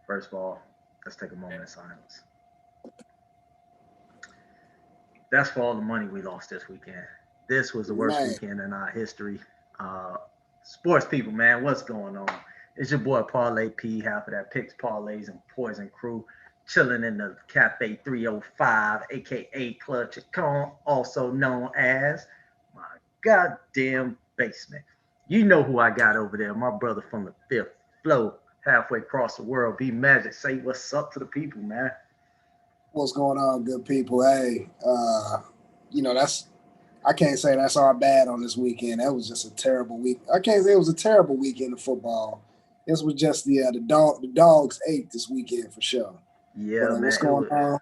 First of all, let's take a moment of silence. That's for all the money we lost this weekend. This was the worst Man, weekend in our history. Uh, Sports people, man, what's going on? It's your boy Parlay P, half of that Picks, Parlays, and Poison crew, chilling in the Cafe 305, aka Club Chacon, also known as my goddamn basement. You know who I got over there, my brother from the fifth flow, halfway across the world. Be Magic, say what's up to the people, man. what's going on, good people? Hey, that's I can't say that's our bad on this weekend. That was just a terrible week. I can't say it was a terrible weekend of football. This was just the dogs ate this weekend for sure. But Yeah, what's man, it going was. on?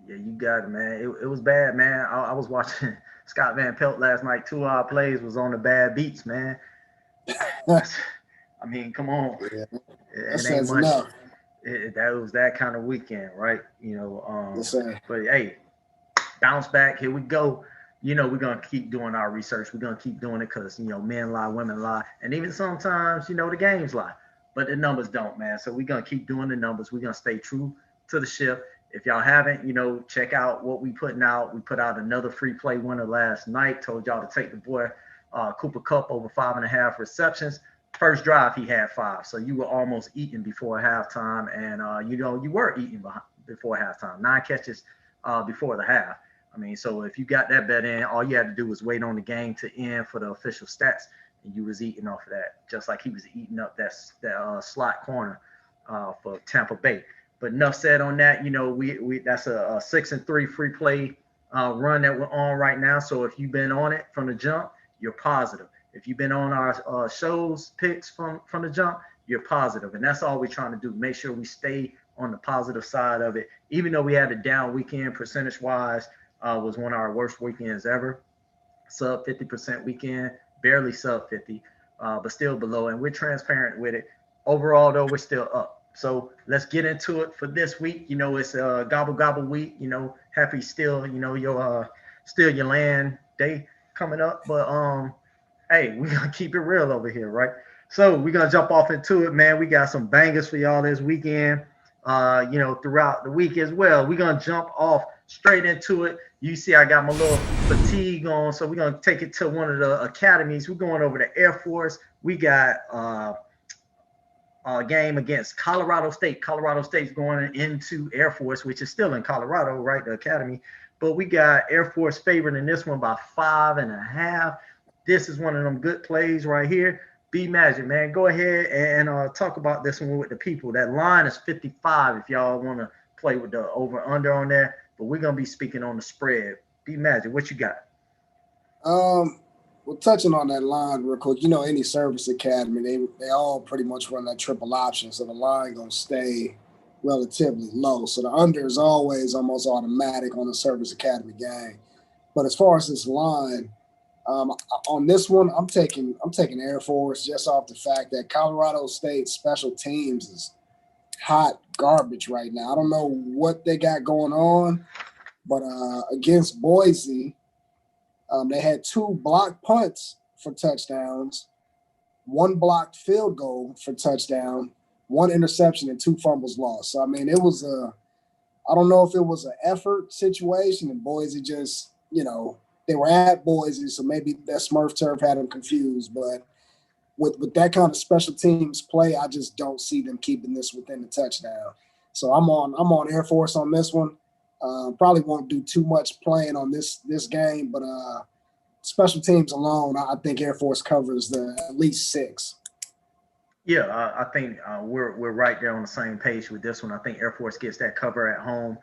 Yeah, you got it, man. It was bad, man. I was watching Scott Van Pelt last night. 2 hour plays was on the bad beats, man. That's, I mean, come on. Yeah, that It ain't says much. enough. That was that kind of weekend, right? Yes, sir. But hey, bounce back. Here we go. We're gonna keep doing our research. We're gonna keep doing it because men lie, women lie, and even sometimes the games lie, but the numbers don't, man. So we're gonna keep doing the numbers. We're gonna stay true to the ship. If y'all haven't, check out what we putting out. We put out another free play winner last night. Told y'all to take the boy Cooper Cup over 5.5 receptions. First drive he had five, so you were almost eating before halftime, and you were eating before halftime. 9 catches before the half. I mean, so if you got that bet in, all you had to do was wait on the game to end for the official stats, and you was eating off of that, just like he was eating up that slot corner for Tampa Bay. But enough said on that. We that's a 6-3 free play run that we're on right now. So if you've been on it from the jump, you're positive. If you've been on our shows picks from the jump, you're positive, and that's all we're trying to do. Make sure we stay on the positive side of it. Even though we had a down weekend percentage wise, was one of our worst weekends ever. Sub 50% weekend, barely sub 50, but still below. And we're transparent with it. Overall, though, we're still up. So let's get into it for this week. It's gobble gobble week. Happy still, your still your land day coming up. But hey, we're gonna keep it real over here, right? So we're gonna jump off into it, man. We got some bangers for y'all this weekend. Throughout the week as well. We're gonna jump off straight into it. You see, I got my little fatigue on, so we're gonna take it to one of the academies. We're going over to Air Force. We got a game against Colorado State. Colorado State's going into Air Force, which is still in Colorado, right? The academy. But we got Air Force favored in this one by 5.5. This is one of them good plays right here. B Magic, man. Go ahead and talk about this one with the people. That line is 55 if y'all want to play with the over under on there. But we're going to be speaking on the spread. B Magic, what you got? Um, well, touching on that line real quick, any service academy, they all pretty much run that triple option, so the line gonna stay relatively low. So the under is always almost automatic on the service academy game. But as far as this line, on this one, I'm taking Air Force just off the fact that Colorado State special teams is hot garbage right now. I don't know what they got going on, but against Boise, they had two blocked punts for touchdowns, one blocked field goal for touchdown, one interception, and two fumbles lost. So I mean, I don't know if it was an effort situation and Boise just, they were at Boise, so maybe that Smurf turf had them confused. But with that kind of special teams play, I just don't see them keeping this within the touchdown. So I'm on Air Force on this one. Probably won't do too much playing on this game, but special teams alone, I think Air Force covers the at least six. Yeah, I think we're right there on the same page with this one. I think Air Force gets that cover at home.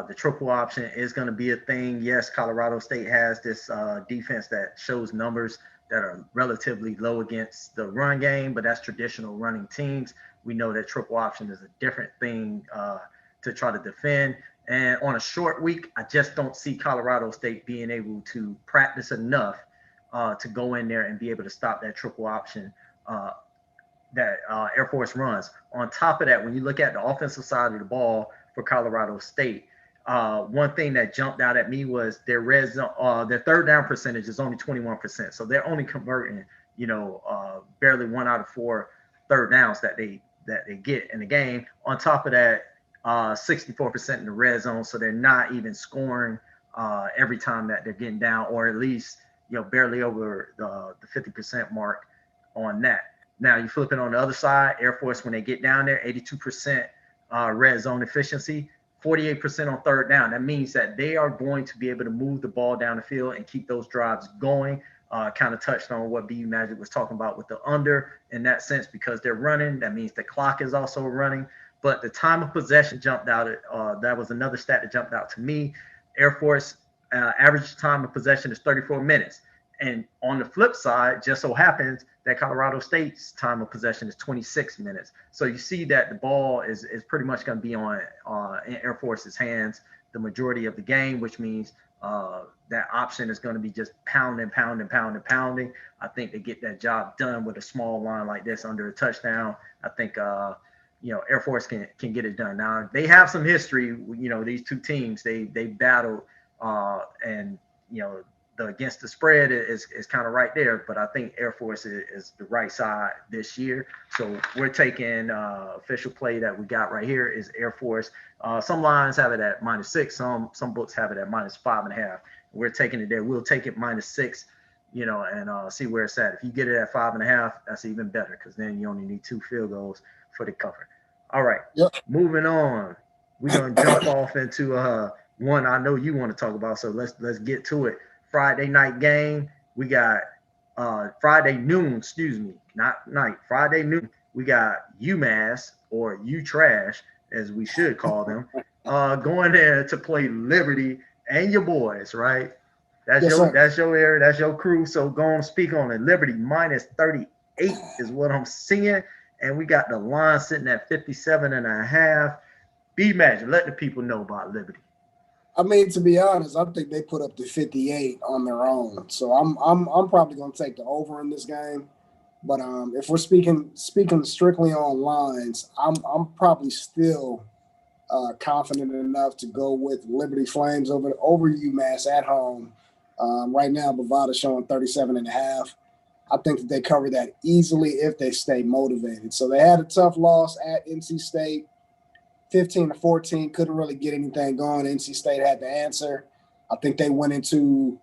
The triple option is going to be a thing. Yes, Colorado State has this defense that shows numbers that are relatively low against the run game, but that's traditional running teams. We know that triple option is a different thing to try to defend. And on a short week, I just don't see Colorado State being able to practice enough to go in there and be able to stop that triple option uh, that Air Force runs. On top of that, when you look at the offensive side of the ball for Colorado State, one thing that jumped out at me was their third down percentage is only 21%. So they're only converting, barely 1 out of 4 third downs that that they get in the game. On top of that, 64% in the red zone, so they're not even scoring every time that they're getting down, or at least barely over the 50% mark on that. Now you flip it on the other side, Air Force, when they get down there, 82% red zone efficiency, 48% on third down. That means that they are going to be able to move the ball down the field and keep those drives going. Kind of touched on what BU Magic was talking about with the under in that sense, because they're running. That means the clock is also running. But the time of possession jumped out. That was another stat that jumped out to me. Air Force average time of possession is 34 minutes. And on the flip side, just so happens that Colorado State's time of possession is 26 minutes. So you see that the ball is pretty much going to be on in Air Force's hands the majority of the game, which means that option is going to be just pounding. I think they get that job done with a small line like this under a touchdown. I think Air Force can get it done. Now they have some history. These two teams they battled and the against the spread is kind of right there, but I think Air Force is the right side this year. So we're taking official play that we got right here is Air Force. Some lines have it at -6, some books have it at -5.5. We're taking it there. We'll take it -6, and see where it's at. If you get it at 5.5, that's even better, because then you only need 2 field goals for the cover. All right, Yep. Moving on. We're gonna jump off into one I know you want to talk about, so let's get to it. Friday night game. We got Friday noon, excuse me, not night. Friday noon. We got UMass, or U Trash, as we should call them, going there to play Liberty and your boys, right? That's Yes, your sir. that's your area, that's your crew. So go on, speak on it. Liberty -38 is what I'm seeing, and we got the line sitting at 57.5. B Magic, let the people know about Liberty. I mean, to be honest, I think they put up the 58 on their own. So I'm probably going to take the over in this game. But if we're speaking strictly on lines, I'm probably still confident enough to go with Liberty Flames over UMass at home. Right now, Bovada showing 37.5. I think that they cover that easily if they stay motivated. So they had a tough loss at NC State. 15-14, couldn't really get anything going. NC State had the answer. I think they went into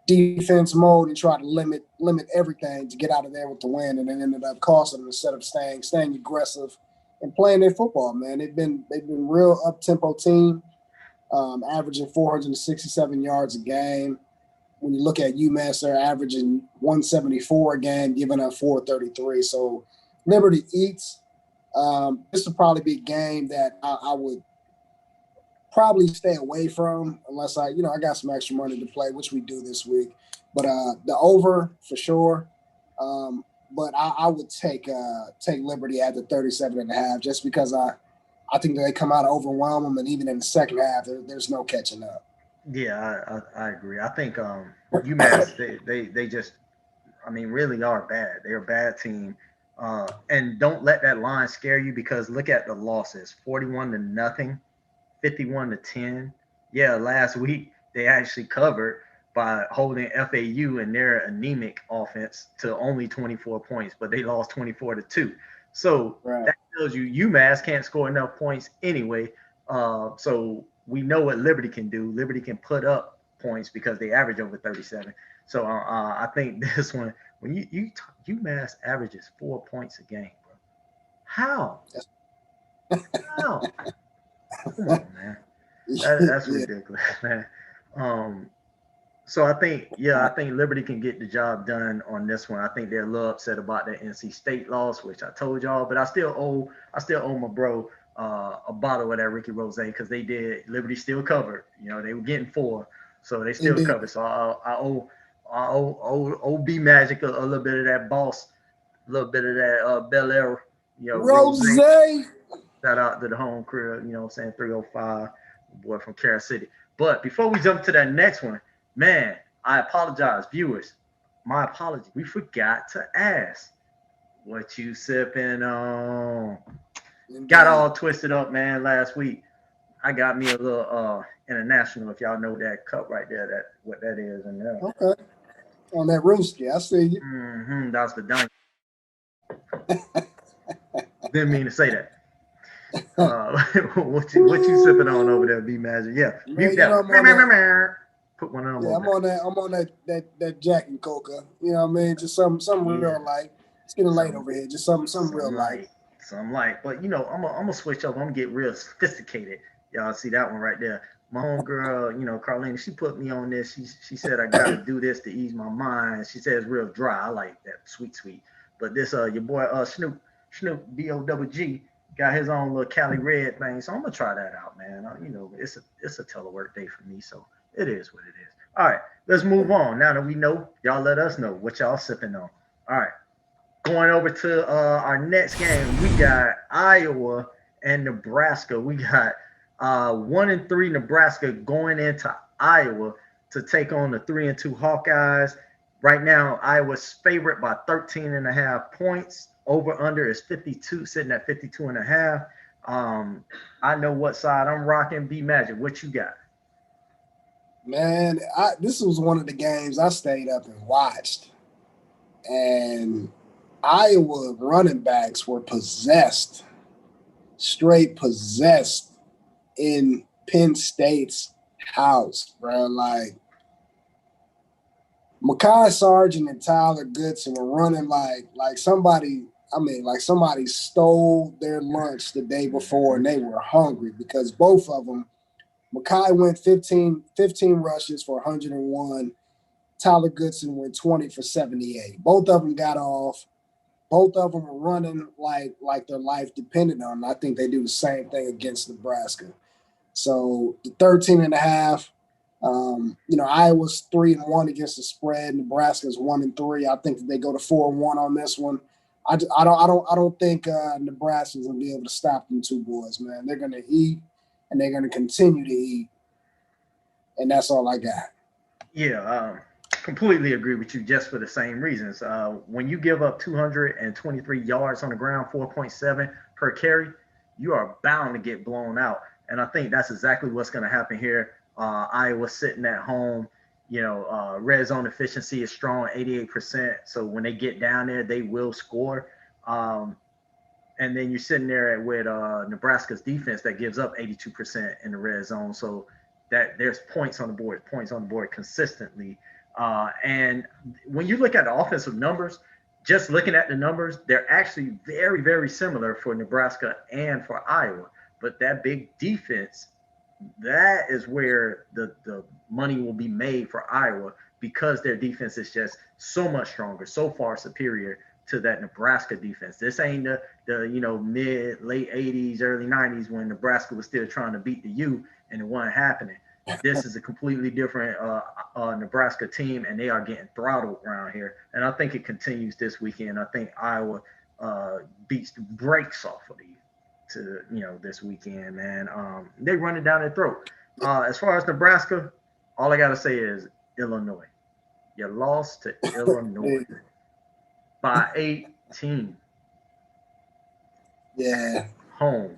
defense mode and tried to limit everything to get out of there with the win, and it ended up costing them instead of staying aggressive and playing their football. Man, they've been real up tempo team, averaging 467 yards a game. When you look at UMass, they're averaging 174 a game, giving up 433. So Liberty eats. This would probably be a game that I would probably stay away from unless I got some extra money to play, which we do this week. But the over for sure. But I would take Liberty at the 37.5 just because I think that they come out and overwhelm them, and even in the second half, there's no catching up. Yeah, I agree. I think UMass they just, I mean, really are bad. They're a bad team. And don't let that line scare you, because look at the losses: 41-0, 51-10. Yeah, last week they actually covered by holding FAU and their anemic offense to only 24 points, but they lost 24-2. So Right. that tells you UMass can't score enough points anyway. So we know what Liberty can do. Liberty can put up points because they average over 37. So I think this one, when UMass averages 4 points a game, bro. How? How? Come on, man. That's Yeah. ridiculous, man. So I think Liberty can get the job done on this one. I think they're a little upset about that NC State loss, which I told y'all, but I still owe my bro a bottle of that Ricky Rose, because Liberty still covered. They were getting 4, so they still Indeed. covered. So I owe B Magic a little bit of that boss, a little bit of that Bel Air, Rose. Rose. Shout out to the home crib, 305, boy from Carol City. But before we jump to that next one, man, I apologize, viewers. My apology. We forgot to ask what you sipping on. Indeed. Got all twisted up, man, last week. I got me a little international, if y'all know that cup right there, what that is. And okay. On that rooski, I see you. That's the dunk. Didn't mean to say that. What you sipping on over there, B Magic? Yeah, Man, mute you know that I'm on that. one. Put one of them Yeah, over there. I'm on that Jack and Coca. You know what I mean? Just something Yeah, real light. It's getting late some over here. Just something real some light. light, some light. But I'm gonna switch up. I'm gonna get real sophisticated. Y'all see that one right there? My homegirl, Carlina, she put me on this. She said I got to do this to ease my mind. She said it's real dry. I like that sweet. But this your boy Snoop BOWG got his own little Cali Red thing. So I'm gonna try that out, man. It's a telework day for me, so it is what it is. All right, let's move on. Now that we know, y'all let us know what y'all sipping on. All right, going over to our next game, we got Iowa and Nebraska. We got 1-3 Nebraska going into Iowa to take on the 3-2 Hawkeyes. Right now, Iowa's favorite by 13 and a half points. Over under is 52, sitting at 52 and a half. I know what side I'm rocking. B Magic, what you got? Man, this was one of the games I stayed up and watched. And Iowa running backs were possessed, straight possessed in Penn State's house, bro. Like Mekhi Sargent and Tyler Goodson were running like somebody. I mean, like somebody stole their lunch the day before and they were hungry because both of them. Mekhi went 15 rushes for 101. Tyler Goodson went 20 for 78. Both of them got off. Both of them were running like their life depended on it. I think they do the same thing against Nebraska. So the 13 and a half, Iowa's 3-1 against the spread. Nebraska's 1-3. I think that they go to 4-1 on this one. I don't think Nebraska's gonna be able to stop them two boys, man. They're gonna eat and they're gonna continue to eat, and that's all I got. Yeah, completely agree with you just for the same reasons. When you give up 223 yards on the ground, 4.7 per carry, you are bound to get blown out. And I think that's exactly what's going to happen here. Iowa sitting at home, red zone efficiency is strong, 88%. So when they get down there, they will score. And then you're sitting there with Nebraska's defense that gives up 82% in the red zone. So that there's points on the board consistently. And when you look at the offensive numbers, just looking at the numbers, they're actually very, very similar for Nebraska and for Iowa. But that big defense, that is where the money will be made for Iowa because their defense is just so much stronger, so far superior to that Nebraska defense. This ain't the mid late 80s, early 90s when Nebraska was still trying to beat the U and it wasn't happening. This is a completely different Nebraska team, and they are getting throttled around here. And I think it continues this weekend. I think Iowa beats the brakes off of this weekend, man. They run it down their throat. As far as Nebraska, all I gotta say is Illinois. You lost to Illinois by 18. Yeah. Home.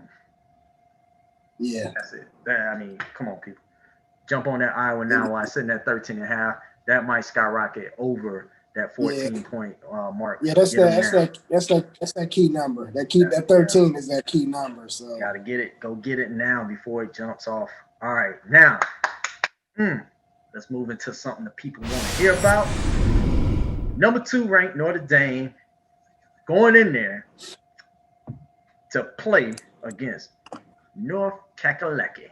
Yeah. That's it. Come on, people. Jump on that Iowa now while sitting at 13 and a half. That might skyrocket over that 14-point mark. Yeah, that's that key number. That 13 is that key number. So gotta get it. Go get it now before it jumps off. All right, now let's move into something that people want to hear about. Number 2 ranked Notre Dame going in there to play against North Kakalaki.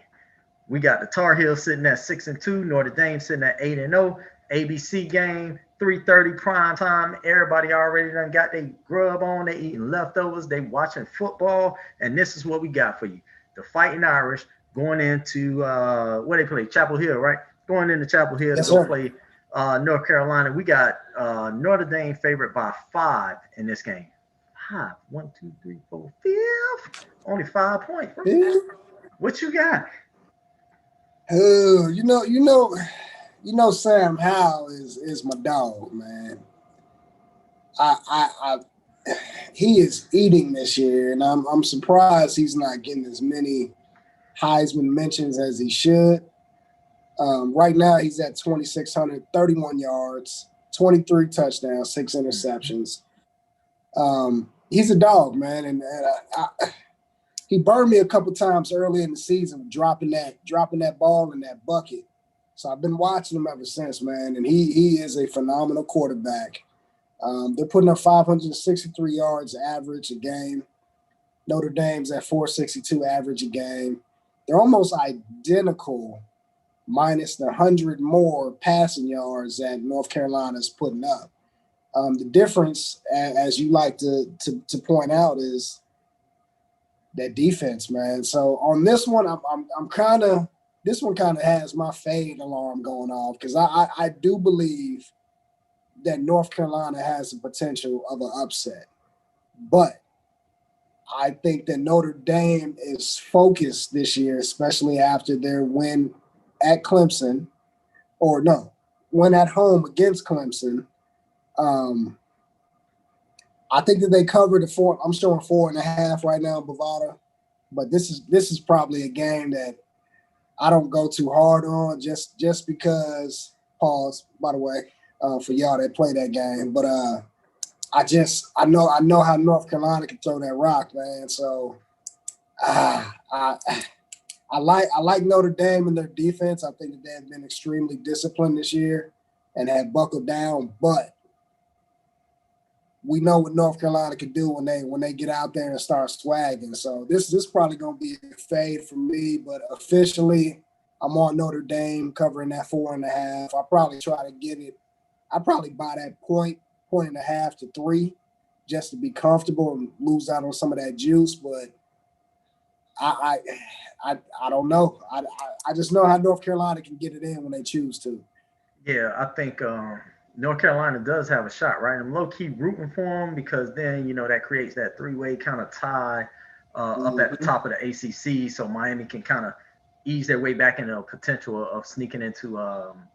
We got the Tar Heels sitting at 6-2, Notre Dame sitting at 8-0. ABC game, 3:30 prime time. Everybody already done got their grub on. They eating leftovers. They watching football, and this is what we got for you: the Fighting Irish going into where they play Chapel Hill, right? Going into Chapel Hill to go play North Carolina. We got Notre Dame favorite by 5 in this game. 5, 1, 2, 3, 4, 5. Only 5 points. What you got? Oh, Sam Howell is my dog, man. He is eating this year, and I'm surprised he's not getting as many Heisman mentions as he should. Right now, he's at 2,631 yards, 23 touchdowns, 6 interceptions. He's a dog, man, and he burned me a couple times early in the season, dropping that ball in that bucket. So I've been watching him ever since, man, and he is a phenomenal quarterback. They're putting up 563 yards average a game. Notre Dame's at 462 average a game. They're almost identical, minus the 100 more passing yards that North Carolina's putting up. The difference, as you like to point out, is that defense, man. So on this one, I'm kind of this one kind of has my fade alarm going off because I do believe that North Carolina has the potential of an upset, but I think that Notre Dame is focused this year, especially after their win at Clemson, or no, win at home against Clemson. Um, I think that they covered the four. I'm showing 4.5 right now, Bovada. But this is probably a game that I don't go too hard on just because. Pause, by the way, for y'all that play that game. But I know how North Carolina can throw that rock, man. So I like Notre Dame and their defense. I think that they have been extremely disciplined this year and have buckled down. But we know what North Carolina can do when they get out there and start swagging. So this is probably going to be a fade for me, but officially I'm on Notre Dame covering that 4.5. I'll probably try to get it. I probably buy that point and a half to 3 just to be comfortable and lose out on some of that juice. But I don't know. I just know how North Carolina can get it in when they choose to. Yeah, I think North Carolina does have a shot, right? I'm low key rooting for them because then that creates that three-way kind of tie up at the top of the ACC, so Miami can kind of ease their way back into a potential of sneaking into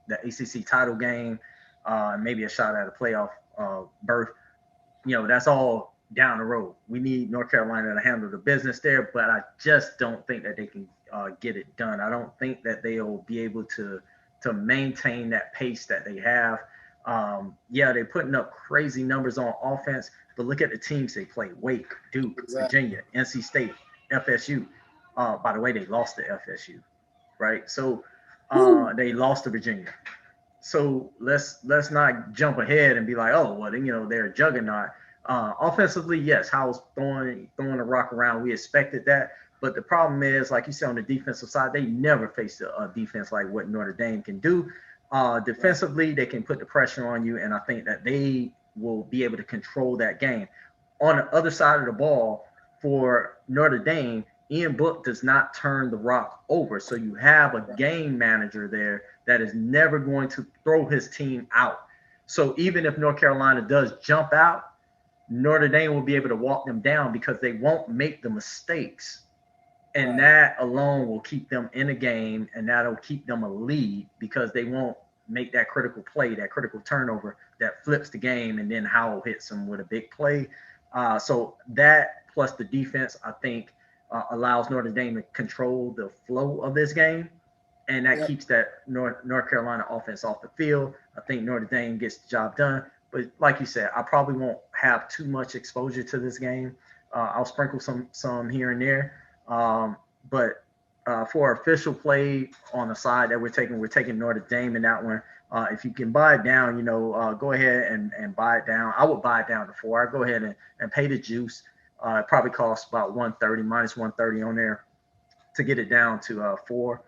the ACC title game, maybe a shot at a playoff berth. That's all down the road. We need North Carolina to handle the business there, but I just don't think that they can get it done. I don't think that they'll be able to maintain that pace that they have. Yeah, they're putting up crazy numbers on offense, but look at the teams they play: Wake, Duke, Exactly. Virginia, NC State, FSU. By the way, they lost to FSU, right? So they lost to Virginia. So let's not jump ahead and be like, oh, well, they're a juggernaut. Offensively, yes, Howell's throwing the rock around. We expected that, but the problem is, like you said, on the defensive side, they never faced a defense like what Notre Dame can do. Defensively, they can put the pressure on you, and I think that they will be able to control that game. On the other side of the ball, for Notre Dame, Ian Book does not turn the rock over. So you have a game manager there that is never going to throw his team out. So even if North Carolina does jump out, Notre Dame will be able to walk them down because they won't make the mistakes. And that alone will keep them in a game, and that'll keep them a lead because they won't make that critical play, that critical turnover that flips the game, and then Howell hits them with a big play. So that plus the defense, I think, allows Notre Dame to control the flow of this game, and that keeps that North Carolina offense off the field. I think Notre Dame gets the job done. But like you said, I probably won't have too much exposure to this game. I'll sprinkle some here and there. But for official play on the side that we're taking Notre Dame in that one. If you can buy it down, go ahead and buy it down. I would buy it down to 4. I'd go ahead and pay the juice. It probably costs about 130, minus 130 on there to get it down to 4,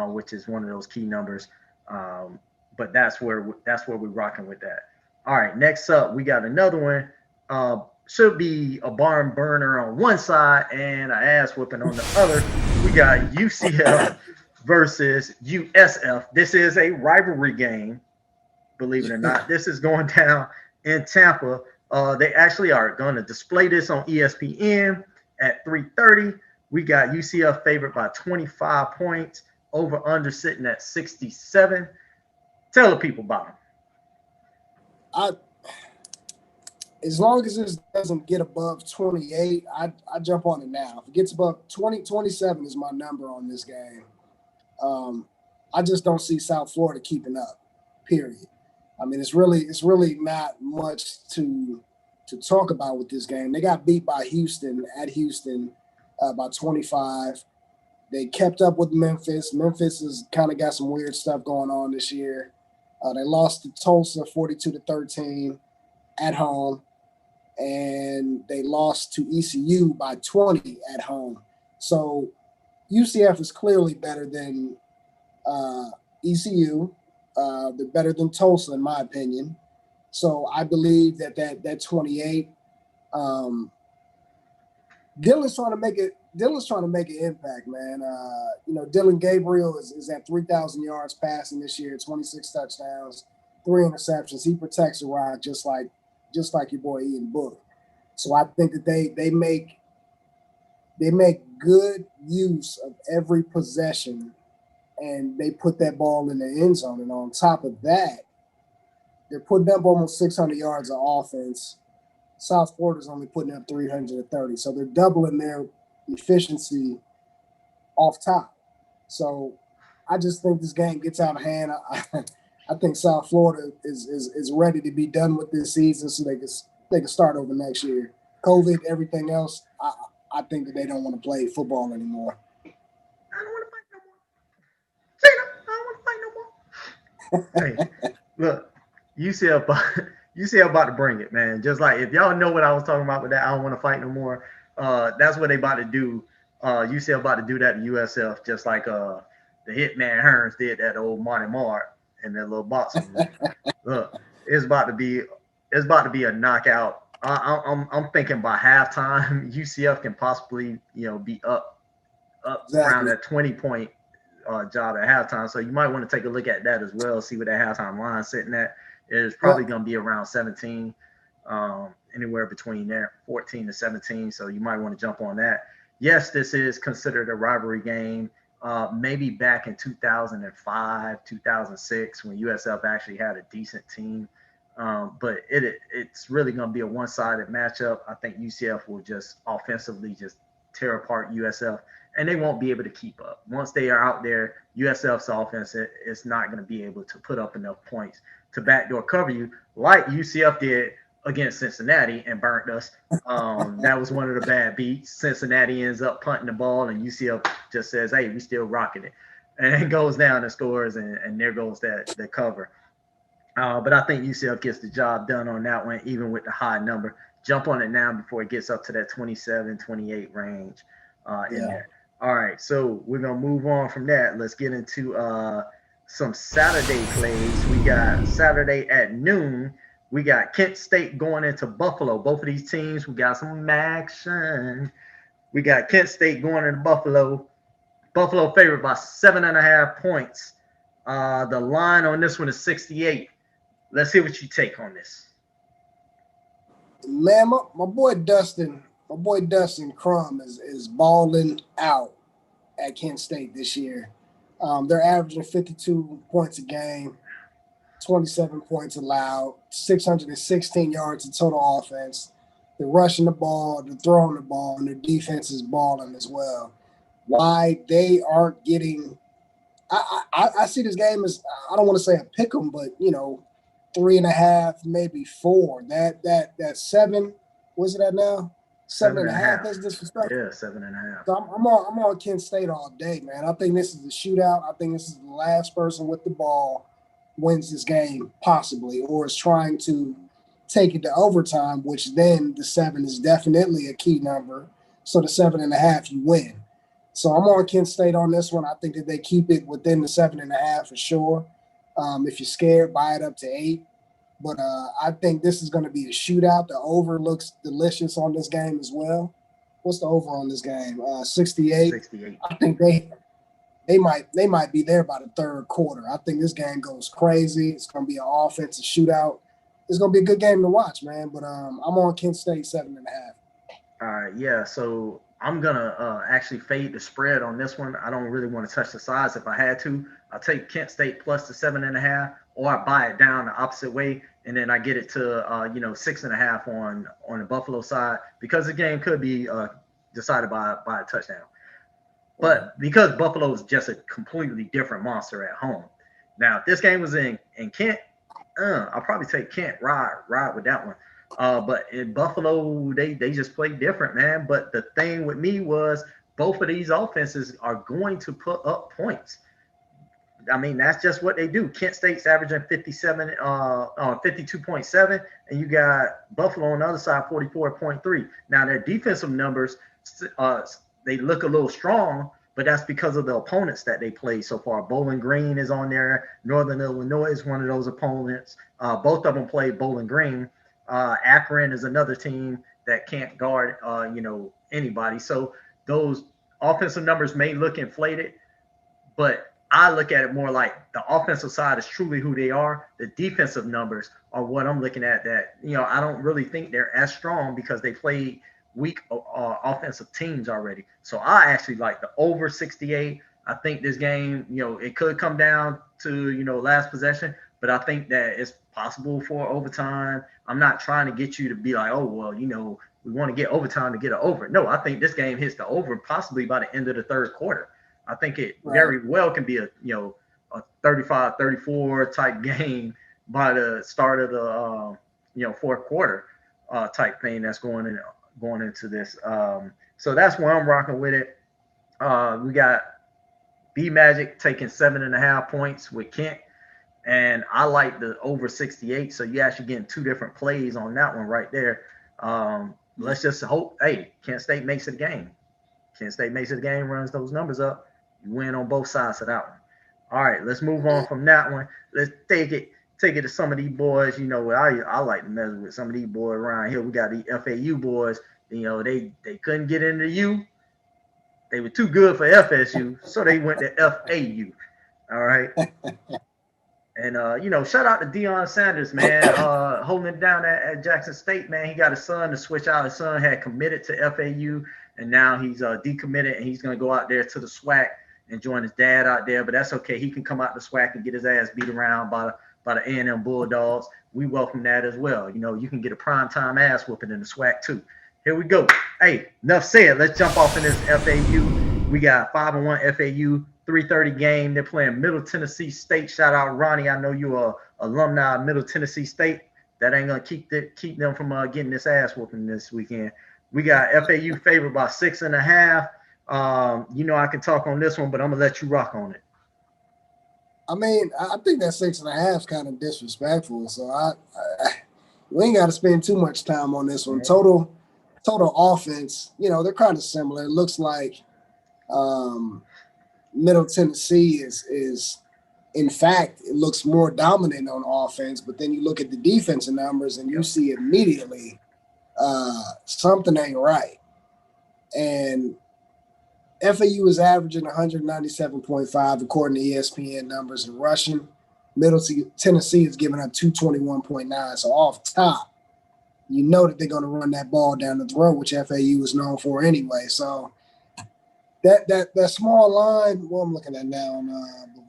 which is one of those key numbers. But that's where we're rocking with that. All right, next up, we got another one. Should be a barn burner on one side and an ass whooping on the other. We got UCF versus USF. This is a rivalry game, believe it or not. This is going down in Tampa. They actually are going to display this on ESPN at 3:30. We got UCF favored by 25 points. Over under sitting at 67. Tell the people about them. As long as this doesn't get above 28, I jump on it now. If it gets above 27 is my number on this game. I just don't see South Florida keeping up. Period. I mean, it's really not much to to talk about with this game. They got beat by Houston at Houston by 25. They kept up with Memphis. Memphis has kind of got some weird stuff going on this year. They lost to Tulsa 42-13 at home, and they lost to ECU by 20 at home. So UCF is clearly better than ECU. They're better than Tulsa, in my opinion. So I believe that 28. Dylan's trying to make it. Dylan's trying to make an impact, man. Dylan Gabriel is at 3,000 yards passing this year, 26 touchdowns, 3 interceptions. He protects the rock just like your boy Ian Book. So I think that they make good use of every possession, and they put that ball in the end zone. And on top of that, they're putting up almost 600 yards of offense. South Florida's only putting up 330. So they're doubling their efficiency off top. So I just think this game gets out of hand. I think South Florida is ready to be done with this season so they can start over next year. COVID, everything else, I think that they don't want to play football anymore. I don't want to fight no more. Say no, I don't want to fight no more. Hey, look, UCF about to bring it, man. Just like if y'all know what I was talking about with that, I don't want to fight no more. That's what they about to do. UCF about to do that to USF, just like the Hitman Hearns did that old Monty Mart and that little boxing. Look, it's about to be a knockout. I'm thinking by halftime, UCF can possibly be up around that 20-point job at halftime. So you might want to take a look at that as well. See what that halftime line sitting at. It's probably going to be around 17, anywhere between there, 14 to 17. So you might want to jump on that. Yes, this is considered a rivalry game. Maybe back in 2005, 2006, when USF actually had a decent team. But it's really going to be a one-sided matchup. I think UCF will just offensively just tear apart USF, and they won't be able to keep up. Once they are out there, USF's offense is not going to be able to put up enough points to backdoor cover you like UCF did against Cincinnati and burnt us. That was one of the bad beats. Cincinnati ends up punting the ball, and UCF just says, hey, we still rocking it. And it goes down and scores, and there goes the cover. But I think UCF gets the job done on that one, even with the high number. Jump on it now before it gets up to that 27, 28 range in there. All right, so we're going to move on from that. Let's get into some Saturday plays. We got Saturday at noon. We got Kent State going into Buffalo. Both of these teams, we got some action. We got Kent State going into Buffalo. Buffalo favored by 7.5 points. The line on this one is 68. Let's see what you take on this. Man, my boy Dustin Crum is balling out at Kent State this year. They're averaging 52 points a game, 27 points allowed, 616 yards in total offense. They're rushing the ball, they're throwing the ball, and their defense is balling as well. Why they aren't getting I see this game as, I don't want to say a pick 'em, but 3.5, maybe 4. That 7, what's it at now? 7.5. That's disrespectful. Yeah, 7.5. So I'm on Kent State all day, man. I think this is a shootout. I think this is the last person with the ball wins this game, possibly, or is trying to take it to overtime, which then the 7 is definitely a key number. So the 7.5, you win. So I'm on Kent State on this one. I think that they keep it within the 7.5 for sure. If you're scared, buy it up to 8. But I think this is going to be a shootout. The over looks delicious on this game as well. What's the over on this game? 68. 68. I think they might be there by the third quarter. I think this game goes crazy. It's going to be an offensive shootout. It's going to be a good game to watch, man. But I'm on Kent State 7.5. All right, yeah. So I'm gonna actually fade the spread on this one. I don't really want to touch the sides. If I had to, I'll take Kent State plus the 7.5, or I buy it down the opposite way, and then I get it to 6.5 on the Buffalo side, because the game could be decided by a touchdown. But because Buffalo is just a completely different monster at home. Now, if this game was in Kent, I'll probably take Kent ride with that one. But in Buffalo, they just play different, man. But the thing with me was both of these offenses are going to put up points. I mean, that's just what they do. Kent State's averaging 52.7, and you got Buffalo on the other side, 44.3. Now, their defensive numbers, uh, they look a little strong, but that's because of the opponents that they played so far. Bowling Green is on there. Northern Illinois is one of those opponents. Both of them played Bowling Green. Akron is another team that can't guard, anybody. So those offensive numbers may look inflated, but I look at it more like the offensive side is truly who they are. The defensive numbers are what I'm looking at. That I don't really think they're as strong because they played weak offensive teams already. So I actually like the over 68. I think this game, it could come down to last possession, but I think that it's possible for overtime. I'm not trying to get you to be like, oh well, we want to get overtime to get an over. No, I think this game hits the over possibly by the end of the third quarter. I think it very well can be a 35-34 type game by the start of the fourth quarter type thing that's going into this. So that's where I'm rocking with it. We got B Magic taking 7.5 points with Kent, and I like the over 68. So you actually getting two different plays on that one right there. Let's just hope, hey, Kent State makes it a game. Kent State makes it a game, runs those numbers up. You win on both sides of that one. All right, let's move on from that one. Let's take it to some of these boys. I like to mess with some of these boys around here. We got the FAU boys. They couldn't get into U. They were too good for FSU, so they went to FAU. All right. And shout out to Deion Sanders, man, holding it down at Jackson State, man. He got a son to switch out. His son had committed to FAU, and now he's decommitted, and he's gonna go out there to the SWAC and join his dad out there. But that's okay. He can come out the SWAC and get his ass beat around by the A&M Bulldogs. We welcome that as well. You can get a primetime ass whooping in the SWAC too. Here we go. Hey, enough said. Let's jump off in this FAU. We got 5-1 FAU. 3:30 game. They're playing Middle Tennessee State. Shout out Ronnie. I know you're a alumni of Middle Tennessee State. That ain't gonna keep them from getting this ass whooping this weekend. We got FAU favored by 6.5. I can talk on this one, but I'm gonna let you rock on it. I mean, I think that 6.5 is kind of disrespectful. So we ain't got to spend too much time on this one. Total offense. They're kind of similar. It looks like Middle Tennessee is in fact, it looks more dominant on offense, but then you look at the defensive numbers and you see immediately something ain't right. And FAU is averaging 197.5 according to ESPN numbers in rushing. Middle Tennessee is giving up 221.9. So off top, you know that they're going to run that ball down the throat, which FAU is known for anyway. So that small line, what I'm looking at now,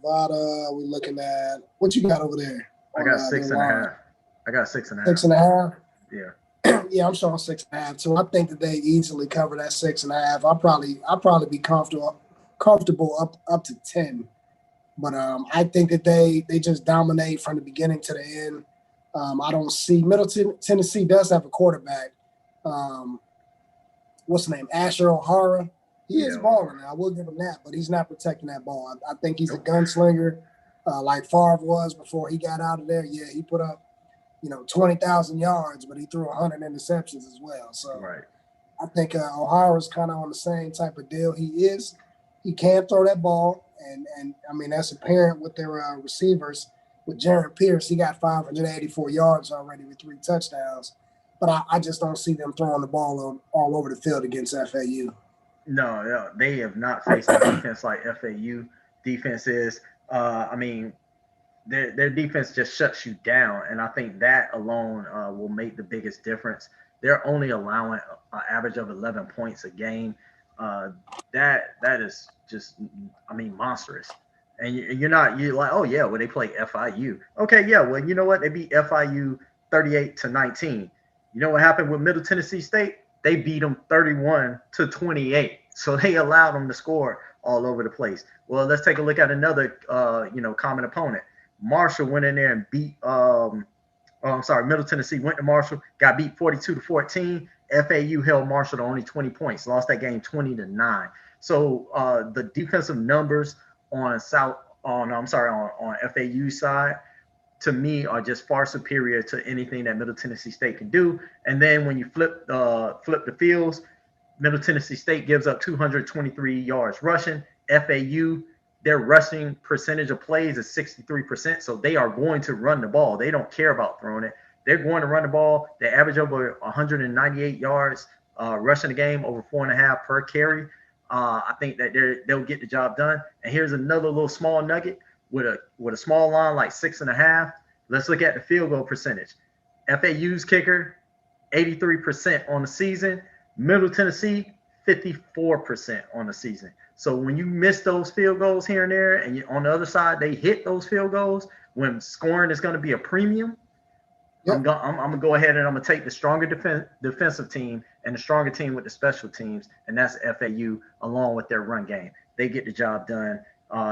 Bovada, we're looking at, what you got over there? I got 6.5. I got 6.5. 6.5? Yeah. Yeah, I'm showing 6.5 too. I think that they easily cover that 6.5. I'll probably be comfortable up to 10. But I think that they just dominate from the beginning to the end. I don't see Middle Tennessee does have a quarterback. What's the name? Asher O'Hara. He is balling. I will give him that, but he's not protecting that ball. I think he's a gunslinger, like Favre was before he got out of there. Yeah, he put up, 20,000 yards, but he threw 100 interceptions as well. So right. I think O'Hara's kind of on the same type of deal. He can throw that ball, and I mean that's apparent with their receivers. With Jaron Pierce, he got 584 yards already with 3 touchdowns. But I just don't see them throwing the ball all over the field against FAU. No, they have not faced a defense like FAU defense is. I mean, their defense just shuts you down, and I think that alone will make the biggest difference. They're only allowing an average of 11 points a game. That is just, I mean, monstrous. And you're like, oh yeah, well they play FIU. Okay, yeah, well you know what? They beat FIU 38-19. You know what happened with Middle Tennessee State? They beat them 31-28. So they allowed them to score all over the place. Well, let's take a look at another, common opponent. Marshall went in there and beat Oh, I'm sorry, Middle Tennessee went to Marshall, got beat 42-14. FAU held Marshall to only 20 points, lost that game 20-9. So the defensive numbers on FAU side to me are just far superior to anything that Middle Tennessee State can do. And then when you flip the fields, Middle Tennessee State gives up 223 yards rushing. FAU, their rushing percentage of plays is 63%. So they are going to run the ball. They don't care about throwing it. They're going to run the ball. They average over 198 yards rushing the game, over 4.5 per carry. I think that they'll get the job done. And here's another little small nugget with a small line like 6.5. Let's look at the field goal percentage. FAU's kicker, 83% on the season. Middle Tennessee, 54% on the season. So when you miss those field goals here and there, and on the other side they hit those field goals, when scoring is going to be a premium, yep. I'm going to go ahead and I'm going to take the stronger defensive team and the stronger team with the special teams, and that's FAU along with their run game. They get the job done.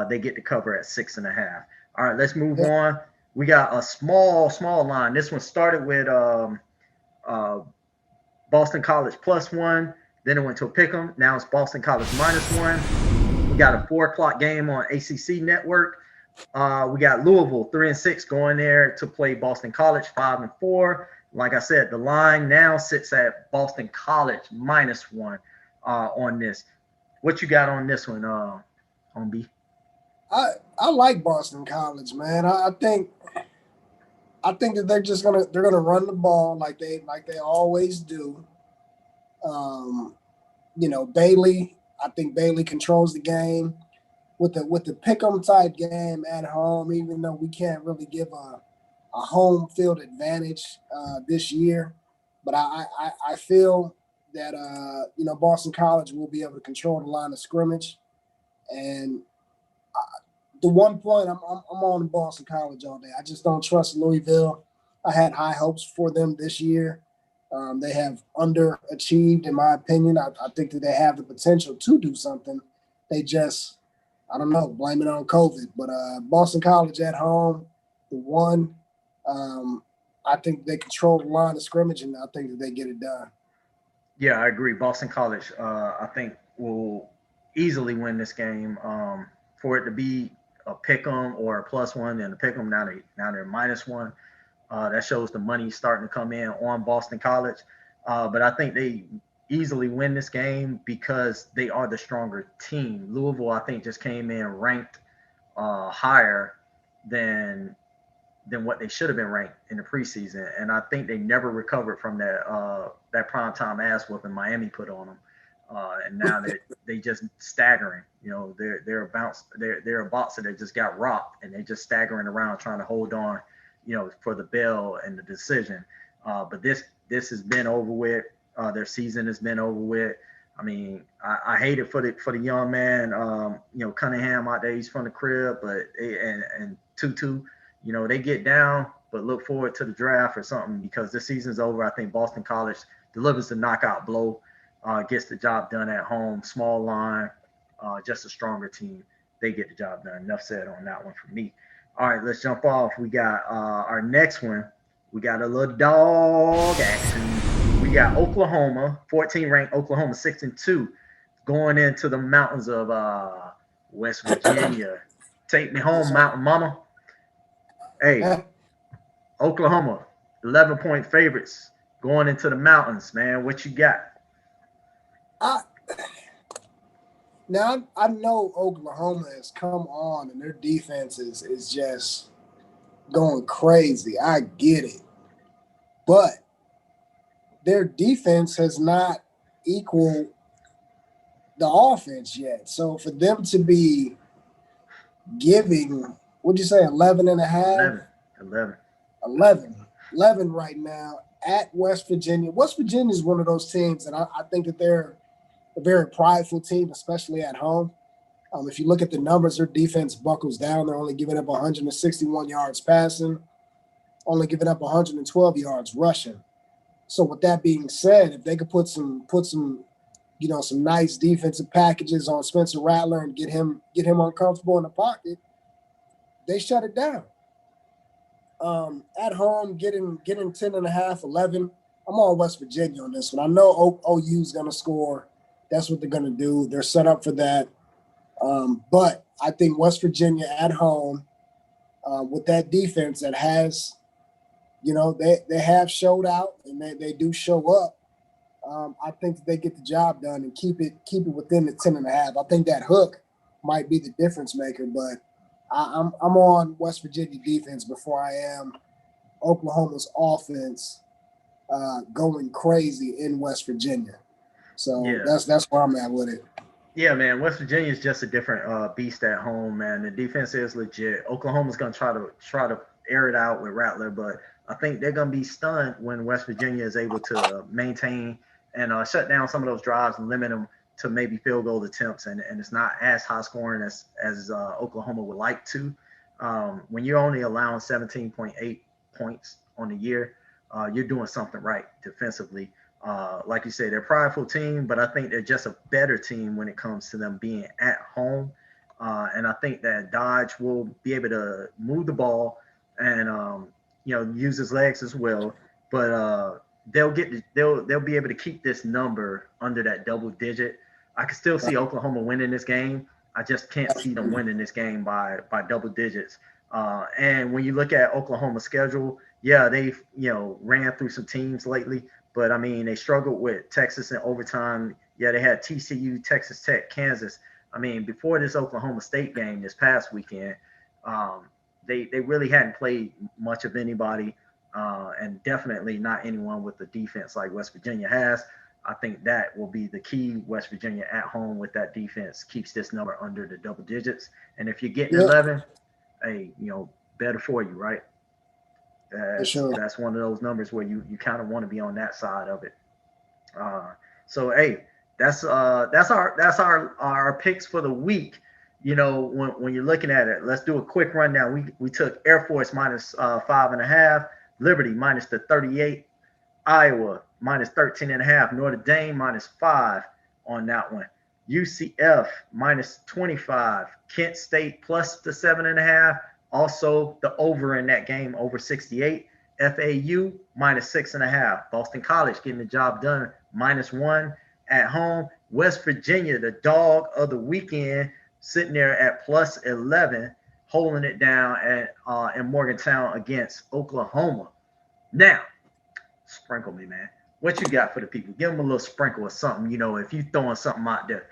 They get to cover at 6.5. All right, let's move on. We got a small line. This one started with Boston College +1. Then it went to a pick'em. Now it's Boston College -1. We got a 4:00 game on ACC Network. We got Louisville 3-6 going there to play Boston College 5-4. Like I said, the line now sits at Boston College -1 on this. What you got on this one, on B? I like Boston College, man. I think that they're gonna run the ball like they always do. Bailey. I think Bailey controls the game with the pick'em type game at home. Even though we can't really give a home field advantage this year, but I feel that Boston College will be able to control the line of scrimmage. And the one point I'm on Boston College all day. I just don't trust Louisville. I had high hopes for them this year. They have underachieved, in my opinion. I think that they have the potential to do something. They just, I don't know, blame it on COVID. But Boston College at home, the one, I think they control the line of scrimmage, and I think that they get it done. Yeah, I agree. Boston College, I think, will easily win this game. For it to be a pick'em or a +1 and a pick'em, now they're -1. That shows the money starting to come in on Boston College. But I think they easily win this game because they are the stronger team. Louisville, I think, just came in ranked higher than what they should have been ranked in the preseason. And I think they never recovered from that primetime ass whooping Miami put on them. And now they just staggering. They're a boxer that just got rocked, and they're just staggering around trying to hold on, for the bell and the decision. But this has been over with. Their season has been over with. I mean, I hate it for the young man. Cunningham out there, he's from the crib, but and Tutu, they get down, but look forward to the draft or something, because this season's over. I think Boston College delivers the knockout blow, gets the job done at home, small line, just a stronger team. They get the job done. Enough said on that one for me. All right, let's jump off. We got our next one. We got a little dog action. We got Oklahoma, 14 ranked Oklahoma, 6-2, going into the mountains of West Virginia. Take me home, Mountain Mama. Hey, Oklahoma, 11-point favorites going into the mountains, man. What you got? Now, I know Oklahoma has come on and their defense is just going crazy. I get it. But their defense has not equaled the offense yet. So for them to be giving, what'd you say, 11.5? 11 right now at West Virginia. West Virginia is one of those teams, and I think that they're a very prideful team, especially at home. If you look at the numbers, their defense buckles down. They're only giving up 161 yards passing, only giving up 112 yards rushing. So with that being said, if they could put some some nice defensive packages on Spencer Rattler and get him uncomfortable in the pocket, they shut it down. At home, getting 10 and a half, 11. I'm on West Virginia on this one. I know OU's going to score. That's what they're going to do. They're set up for that. But I think West Virginia at home, with that defense that has, they have showed out and they do show up. I think that they get the job done and keep it within the 10 and a half. I think that hook might be the difference maker, but I'm on West Virginia defense before I am Oklahoma's offense going crazy in West Virginia. So Yeah. that's where I'm at with it. Yeah, man. West Virginia is just a different beast at home, man. The defense is legit. Oklahoma's gonna try to air it out with Rattler, but I think they're gonna be stunned when West Virginia is able to maintain and shut down some of those drives and limit them to maybe field goal attempts, and it's not as high scoring as Oklahoma would like to. When you're only allowing 17.8 points on the year, you're doing something right defensively. Like you say, they're a prideful team, but I think they're just a better team when it comes to them being at home. And I think that Dodge will be able to move the ball and use his legs as well. But they'll be able to keep this number under that double digit. I can still see Oklahoma winning this game. I just can't see them winning this game by double digits. And when you look at Oklahoma's schedule, yeah, they've ran through some teams lately. But, I mean, they struggled with Texas in overtime. Yeah, they had TCU, Texas Tech, Kansas. I mean, before this Oklahoma State game this past weekend, they really hadn't played much of anybody, and definitely not anyone with the defense like West Virginia has. I think that will be the key. West Virginia at home with that defense keeps this number under the double digits. And if you're getting 11, hey, better for you, right? That's one of those numbers where you kind of want to be on that side of it. So hey, that's our picks for the week. When you're looking at it, let's do a quick rundown. We took Air Force minus 5.5, Liberty minus the 38, Iowa minus 13.5, Notre Dame minus 5 on that one. UCF minus 25, Kent State plus the 7.5. Also, the over in that game, over 68. FAU minus 6.5. Boston College getting the job done, minus 1 at home. West Virginia, the dog of the weekend, sitting there at plus 11, holding it down in Morgantown against Oklahoma. Now, sprinkle me, man. What you got for the people? Give them a little sprinkle or something. If you throwing something out there.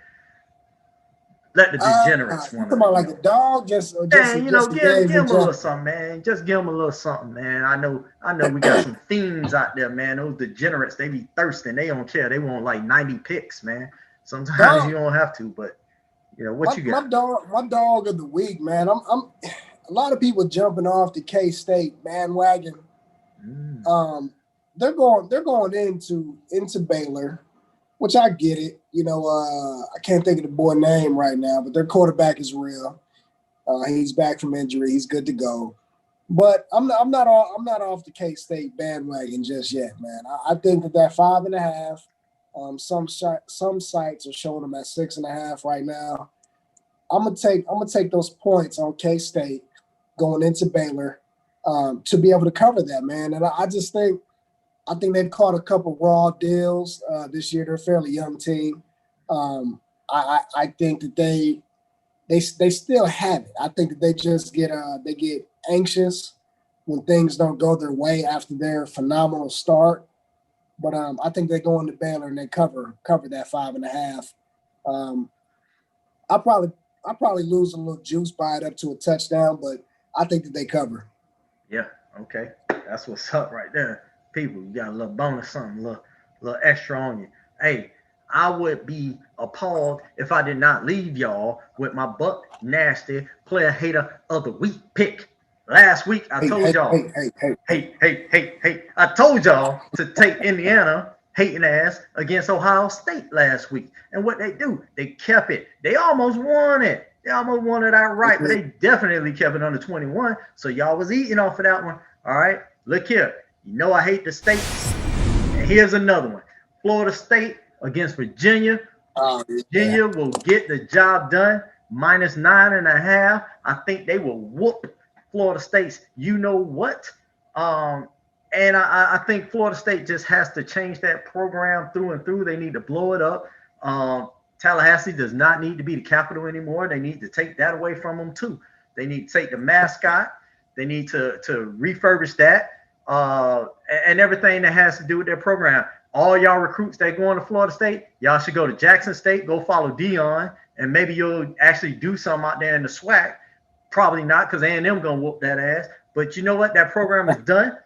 Let the degenerates want to. Like a dog, just give them a little something, man. Just give them a little something, man. I know we got some fiends out there, man. Those degenerates, they be thirsting. They don't care. They want like 90 picks, man. Sometimes you don't have to, but what you got? My dog of the week, man. I'm a lot of people jumping off the K-State bandwagon. They're going into Baylor, which I get it. I can't think of the boy's name right now, but their quarterback is real. He's back from injury. He's good to go. But I'm not off the K-State bandwagon just yet, man. I think that 5.5. Some sites are showing them at 6.5 right now. I'm gonna take those points on K-State going into Baylor to be able to cover that, man. And I think they've caught a couple raw deals this year. They're a fairly young team. I think that they still have it. I think that they just get anxious when things don't go their way after their phenomenal start. But I think they go into Baylor and they cover that 5.5. I'll probably lose a little juice by it up to a touchdown, but I think that they cover. Yeah. Okay. That's what's up right there. People, you got a little bonus, something, a little extra on you. Hey, I would be appalled if I did not leave y'all with my Buck Nasty Player Hater of the Week pick. Last week, I told y'all. I told y'all to take Indiana hating ass against Ohio State last week. And what they do, they kept it. They almost won it. They almost won it outright, but they definitely kept it under 21. So y'all was eating off of that one. All right, look here. I hate the states. And here's another one. Florida State against Virginia. Virginia will get the job done. -9.5. I think they will whoop Florida State's you know what. And I think Florida State just has to change that program through and through. They need to blow it up. Tallahassee does not need to be the capital anymore. They need to take that away from them too. They need to take the mascot. They need to refurbish that and everything that has to do with their program. All y'all recruits that going to Florida State, y'all should go to Jackson State, go follow Dion, and maybe you'll actually do something out there in the SWAC. Probably not, because A&M going to whoop that ass. But you know what? That program is done.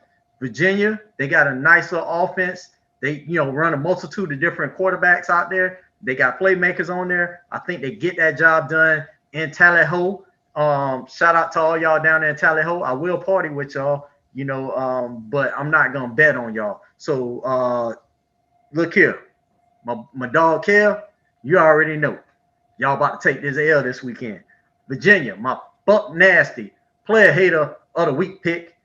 Virginia, they got a nice little offense. They, run a multitude of different quarterbacks out there. They got playmakers on there. I think they get that job done in Tallahassee. Shout out to all y'all down there in Tallahassee. I will party with y'all, but I'm not going to bet on y'all. So, look here, my dog Kel, you already know. Y'all about to take this L this weekend. Virginia, my buck nasty player hater of the week pick.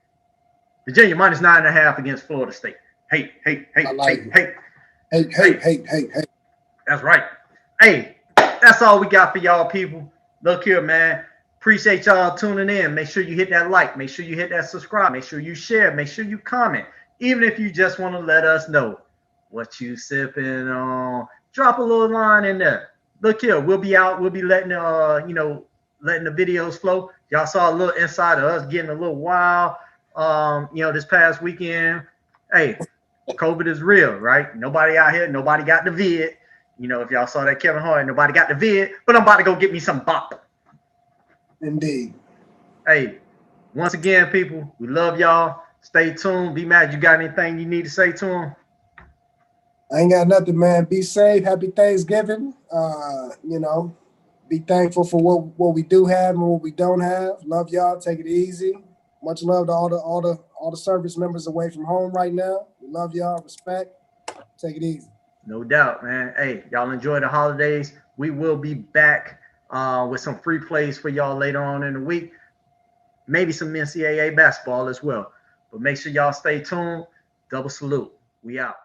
Virginia minus 9.5 against Florida State. Hey. That's right. Hey, that's all we got for y'all people. Look here, man. Appreciate y'all tuning in. Make sure you hit that like. Make sure you hit that subscribe. Make sure you share. Make sure you comment. Even if you just want to let us know what you sipping on. Drop a little line in there. Look here, we'll be out. We'll be letting letting the videos flow. Y'all saw a little inside of us getting a little wild. This past weekend. Hey, COVID is real, right? Nobody out here. Nobody got the vid. If y'all saw that Kevin Hart, nobody got the vid. But I'm about to go get me some bop. Indeed. Hey, once again, people, we love y'all. Stay tuned. Be mad. You got anything you need to say to them? I ain't got nothing, man. Be safe. Happy Thanksgiving. Be thankful for what we do have and what we don't have. Love y'all. Take it easy. Much love to all the service members away from home right now. We love y'all. Respect. Take it easy. No doubt, man. Hey, y'all enjoy the holidays. We will be back with some free plays for y'all later on in the week. Maybe some NCAA basketball as well. But make sure y'all stay tuned. Double salute. We out.